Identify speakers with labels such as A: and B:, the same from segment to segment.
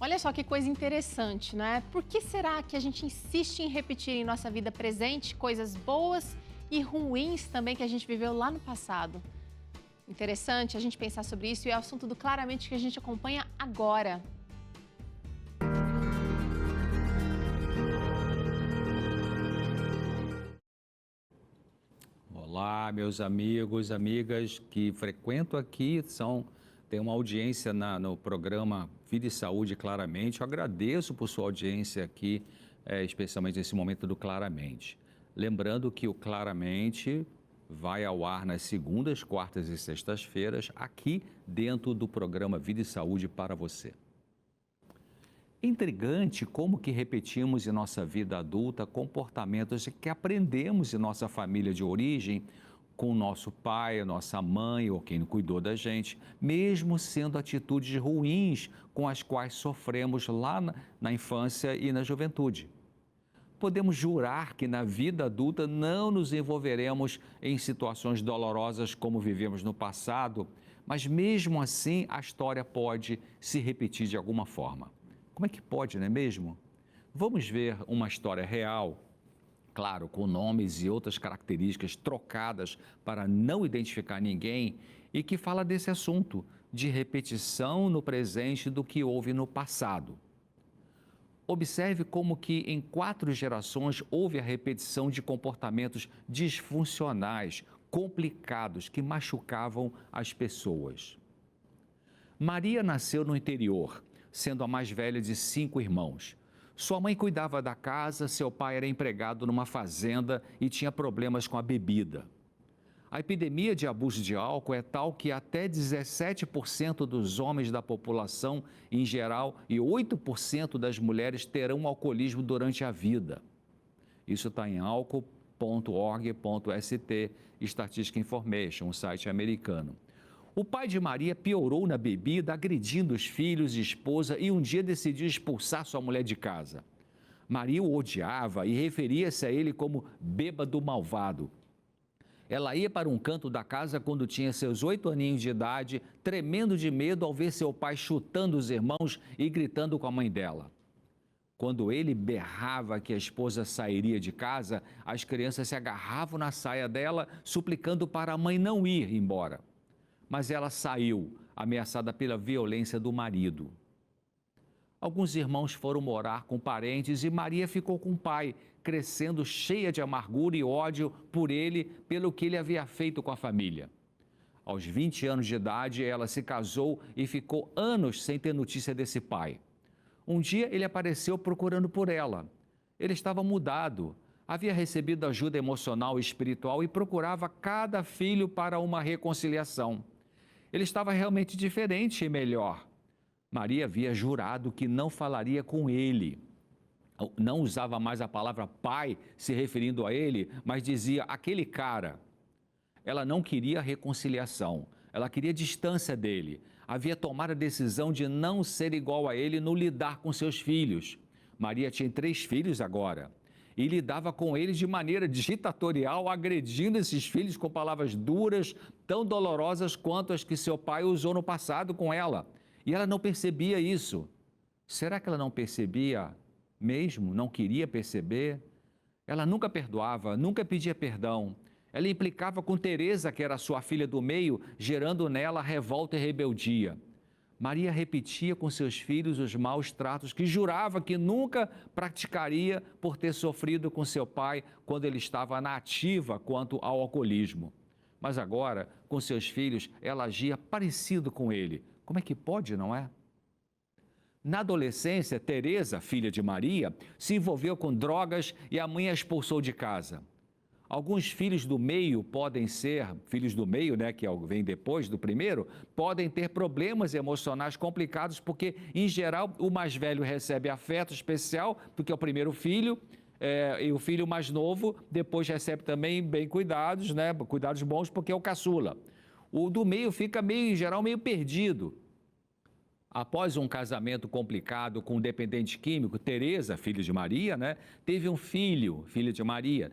A: Olha só que coisa interessante, né? Por que será que a gente insiste em repetir em nossa vida presente coisas boas e ruins também que a gente viveu lá no passado? Interessante a gente pensar sobre isso e é o assunto do Claramente que a gente acompanha agora.
B: Olá, meus amigos, amigas que frequentam aqui, tem uma audiência no programa Vida e Saúde Claramente. Eu agradeço por sua audiência aqui, especialmente nesse momento do Claramente. Lembrando que o Claramente vai ao ar nas segundas, quartas e sextas-feiras, aqui dentro do programa Vida e Saúde para você. Intrigante como que repetimos em nossa vida adulta comportamentos que aprendemos em nossa família de origem, com o nosso pai, a nossa mãe ou quem cuidou da gente, mesmo sendo atitudes ruins com as quais sofremos lá na infância e na juventude. Podemos jurar que na vida adulta não nos envolveremos em situações dolorosas como vivemos no passado, mas mesmo assim a história pode se repetir de alguma forma. Como é que pode, não é mesmo? Vamos ver uma história real, claro, com nomes e outras características trocadas para não identificar ninguém e que fala desse assunto, de repetição no presente do que houve no passado. Observe como que em 4 gerações houve a repetição de comportamentos disfuncionais, complicados, que machucavam as pessoas. Maria nasceu no interior, sendo a mais velha de 5 irmãos. Sua mãe cuidava da casa, seu pai era empregado numa fazenda e tinha problemas com a bebida. A epidemia de abuso de álcool é tal que até 17% dos homens da população em geral e 8% das mulheres terão alcoolismo durante a vida. Isso está em álcool.org.st, Statistics Information, um site americano. O pai de Maria piorou na bebida, agredindo os filhos e esposa e um dia decidiu expulsar sua mulher de casa. Maria o odiava e referia-se a ele como bêbado malvado. Ela ia para um canto da casa quando tinha seus 8 aninhos de idade, tremendo de medo ao ver seu pai chutando os irmãos e gritando com a mãe dela. Quando ele berrava que a esposa sairia de casa, as crianças se agarravam na saia dela, suplicando para a mãe não ir embora. Mas ela saiu, ameaçada pela violência do marido. Alguns irmãos foram morar com parentes e Maria ficou com o pai, crescendo cheia de amargura e ódio por ele, pelo que ele havia feito com a família. Aos 20 anos de idade, ela se casou e ficou anos sem ter notícia desse pai. Um dia ele apareceu procurando por ela. Ele estava mudado, havia recebido ajuda emocional e espiritual e procurava cada filho para uma reconciliação. Ele estava realmente diferente e melhor. Maria havia jurado que não falaria com ele. Não usava mais a palavra pai se referindo a ele, mas dizia aquele cara. Ela não queria reconciliação, ela queria distância dele. Havia tomado a decisão de não ser igual a ele no lidar com seus filhos. Maria tinha 3 filhos agora e lidava com eles de maneira ditatorial, agredindo esses filhos com palavras duras, tão dolorosas quanto as que seu pai usou no passado com ela. E ela não percebia isso. Será que ela não percebia mesmo? Não queria perceber? Ela nunca perdoava, nunca pedia perdão. Ela implicava com Teresa, que era sua filha do meio, gerando nela revolta e rebeldia. Maria repetia com seus filhos os maus tratos que jurava que nunca praticaria por ter sofrido com seu pai quando ele estava na ativa quanto ao alcoolismo. Mas agora, com seus filhos, ela agia parecido com ele. Como é que pode, não é? Na adolescência, Teresa, filha de Maria, se envolveu com drogas e a mãe a expulsou de casa. Alguns filhos do meio podem ser, filhos do meio, né, que vem depois do primeiro, podem ter problemas emocionais complicados porque, em geral, o mais velho recebe afeto especial, porque é o primeiro filho, e o filho mais novo depois recebe também bem cuidados, né, cuidados bons porque é o caçula. O do meio fica meio, em geral, meio perdido. Após um casamento complicado com um dependente químico, Teresa, filha de Maria, né, teve um filho, filho de Maria.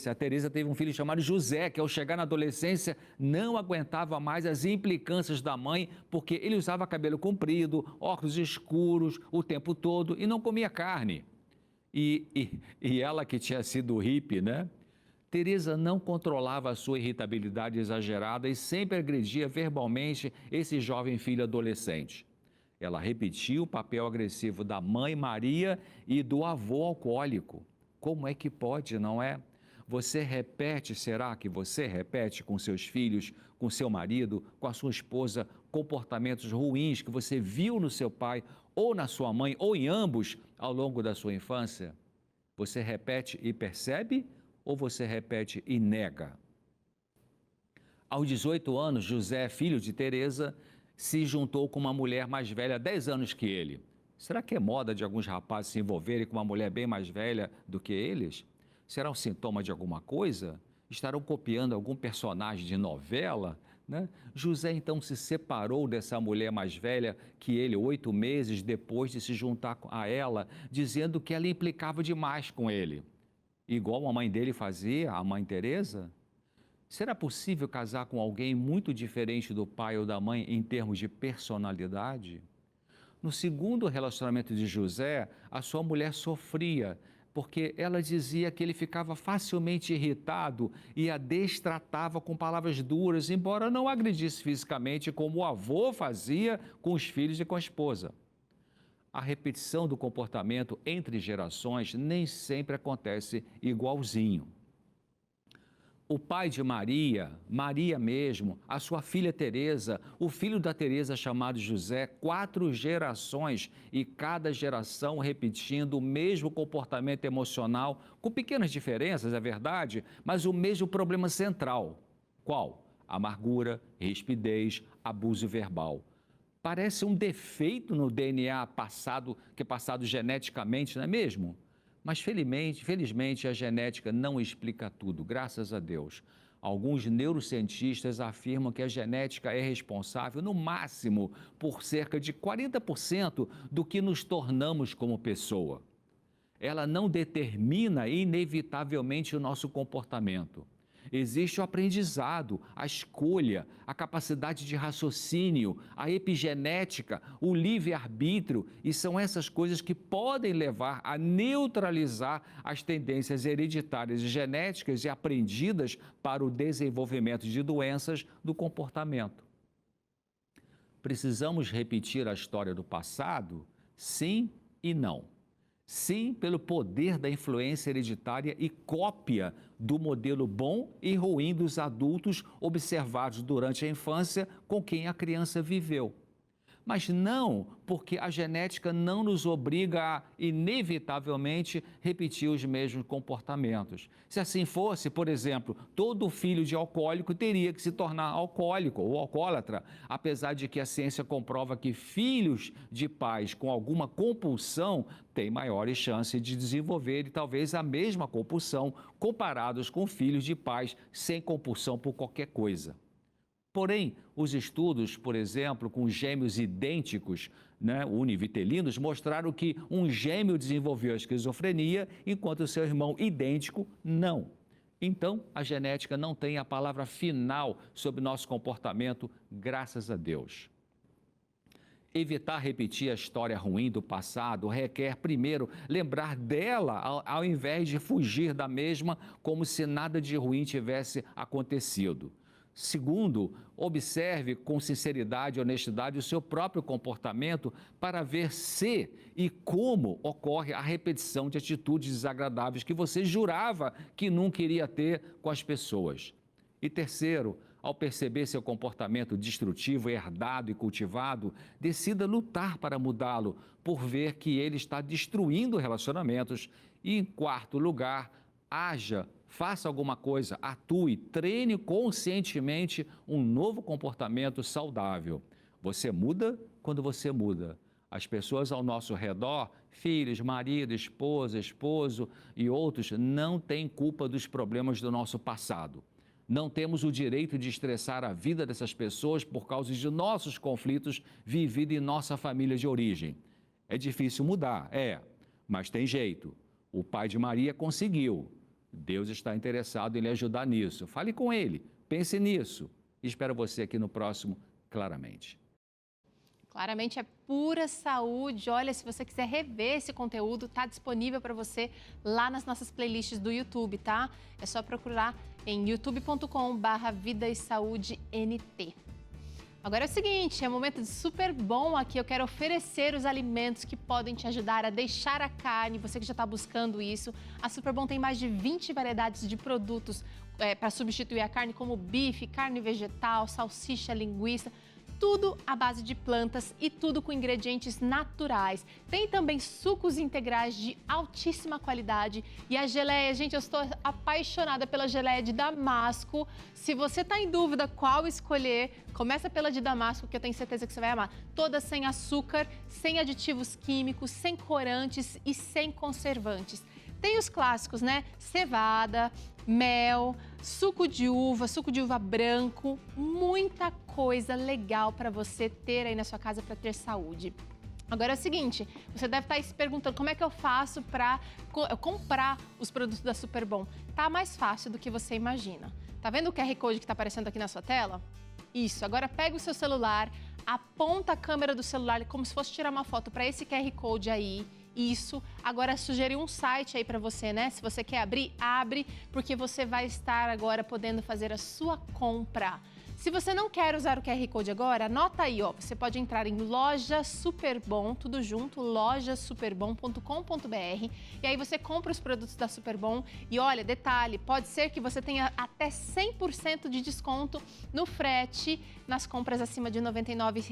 B: A Teresa teve um filho chamado José, que ao chegar na adolescência não aguentava mais as implicâncias da mãe, porque ele usava cabelo comprido, óculos escuros o tempo todo e não comia carne. E ela que tinha sido hippie, né? Teresa não controlava a sua irritabilidade exagerada e sempre agredia verbalmente esse jovem filho adolescente. Ela repetia o papel agressivo da mãe Maria e do avô alcoólico. Como é que pode, não é? Será que você repete com seus filhos, com seu marido, com a sua esposa, comportamentos ruins que você viu no seu pai ou na sua mãe ou em ambos ao longo da sua infância? Você repete e percebe? Ou você repete e nega? Aos 18 anos, José, filho de Teresa, se juntou com uma mulher mais velha, 10 anos que ele. Será que é moda de alguns rapazes se envolverem com uma mulher bem mais velha do que eles? Será um sintoma de alguma coisa? Estarão copiando algum personagem de novela? Né? José então se separou dessa mulher mais velha que ele, 8 meses depois de se juntar a ela, dizendo que ela implicava demais com ele. Igual a mãe dele fazia, a mãe Teresa? Será possível casar com alguém muito diferente do pai ou da mãe em termos de personalidade? No segundo relacionamento de José, a sua mulher sofria, porque ela dizia que ele ficava facilmente irritado e a destratava com palavras duras, embora não agredisse fisicamente como o avô fazia com os filhos e com a esposa. A repetição do comportamento entre gerações nem sempre acontece igualzinho. O pai de Maria, Maria mesmo, a sua filha Teresa, o filho da Teresa chamado José, 4 gerações e cada geração repetindo o mesmo comportamento emocional, com pequenas diferenças, é verdade, mas o mesmo problema central. Qual? Amargura, rispidez, abuso verbal. Parece um defeito no DNA passado, que é passado geneticamente, não é mesmo? Mas felizmente a genética não explica tudo, graças a Deus. Alguns neurocientistas afirmam que a genética é responsável, no máximo, por cerca de 40% do que nos tornamos como pessoa. Ela não determina inevitavelmente o nosso comportamento. Existe o aprendizado, a escolha, a capacidade de raciocínio, a epigenética, o livre-arbítrio, e são essas coisas que podem levar a neutralizar as tendências hereditárias e genéticas e aprendidas para o desenvolvimento de doenças do comportamento. Precisamos repetir a história do passado? Sim e não. Sim, pelo poder da influência hereditária e cópia do modelo bom e ruim dos adultos observados durante a infância com quem a criança viveu. Mas não porque a genética não nos obriga a, inevitavelmente, repetir os mesmos comportamentos. Se assim fosse, por exemplo, todo filho de alcoólico teria que se tornar alcoólico ou alcoólatra, apesar de que a ciência comprova que filhos de pais com alguma compulsão têm maiores chances de desenvolver talvez a mesma compulsão comparados com filhos de pais sem compulsão por qualquer coisa. Porém, os estudos, por exemplo, com gêmeos idênticos, univitelinos, mostraram que um gêmeo desenvolveu a esquizofrenia, enquanto o seu irmão idêntico não. Então, a genética não tem a palavra final sobre nosso comportamento, graças a Deus. Evitar repetir a história ruim do passado requer, primeiro, lembrar dela ao invés de fugir da mesma como se nada de ruim tivesse acontecido. Segundo, observe com sinceridade e honestidade o seu próprio comportamento para ver se e como ocorre a repetição de atitudes desagradáveis que você jurava que nunca iria ter com as pessoas. E terceiro, ao perceber seu comportamento destrutivo, herdado e cultivado, decida lutar para mudá-lo, por ver que ele está destruindo relacionamentos. E, em quarto lugar, haja, faça alguma coisa, atue, treine conscientemente um novo comportamento saudável. Você muda quando você muda. As pessoas ao nosso redor, filhos, marido, esposa, esposo e outros, não têm culpa dos problemas do nosso passado. Não temos o direito de estressar a vida dessas pessoas por causa de nossos conflitos vividos em nossa família de origem. É difícil mudar, mas tem jeito. O pai de Maria conseguiu. Deus está interessado em lhe ajudar nisso. Fale com ele, pense nisso. Espero você aqui no próximo Claramente.
A: Claramente é pura saúde. Olha, se você quiser rever esse conteúdo, tá disponível para você lá nas nossas playlists do YouTube, tá? É só procurar em youtube.com/Vida e Saúde NT. Agora é o seguinte, é um momento de super bom aqui. Eu quero oferecer os alimentos que podem te ajudar a deixar a carne. Você que já está buscando isso. A Superbom tem mais de 20 variedades de produtos para substituir a carne, como bife, carne vegetal, salsicha, linguiça. Tudo à base de plantas e tudo com ingredientes naturais. Tem também sucos integrais de altíssima qualidade. E a geleia, gente, eu estou apaixonada pela geleia de damasco. Se você está em dúvida qual escolher, começa pela de damasco, que eu tenho certeza que você vai amar. Toda sem açúcar, sem aditivos químicos, sem corantes e sem conservantes. Tem os clássicos, né? Cevada, mel, suco de uva branco, muita coisa legal para você ter aí na sua casa para ter saúde. Agora é o seguinte, você deve estar se perguntando como é que eu faço para comprar os produtos da Superbom. Tá mais fácil do que você imagina. Tá vendo o QR Code que está aparecendo aqui na sua tela? Isso, agora pega o seu celular, aponta a câmera do celular como se fosse tirar uma foto para esse QR Code aí. Isso, agora sugeri um site aí para você, né? Se você quer abrir, abre, porque você vai estar agora podendo fazer a sua compra. Se você não quer usar o QR Code agora, anota aí, ó. Você pode entrar em Loja Superbom, tudo junto, lojasuperbom.com.br, e aí você compra os produtos da Superbom. E olha, detalhe, pode ser que você tenha até 100% de desconto no frete nas compras acima de R$ 99.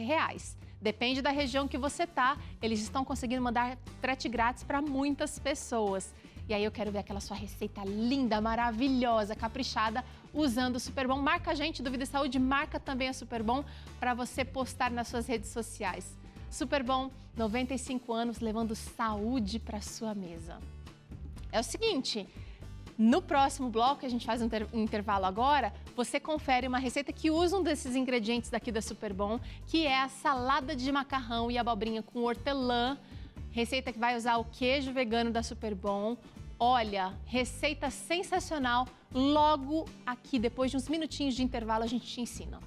A: Depende da região que você tá, eles estão conseguindo mandar frete grátis para muitas pessoas. E aí eu quero ver aquela sua receita linda, maravilhosa, caprichada, usando o Superbom. Marca a gente do Vida e Saúde, marca também a Superbom para você postar nas suas redes sociais. Superbom, 95 anos, levando saúde para sua mesa. É o seguinte, no próximo bloco, a gente faz um intervalo agora, você confere uma receita que usa um desses ingredientes daqui da Superbom, que é a salada de macarrão e abobrinha com hortelã. Receita que vai usar o queijo vegano da Superbom. Olha, receita sensacional. Logo aqui, depois de uns minutinhos de intervalo, a gente te ensina.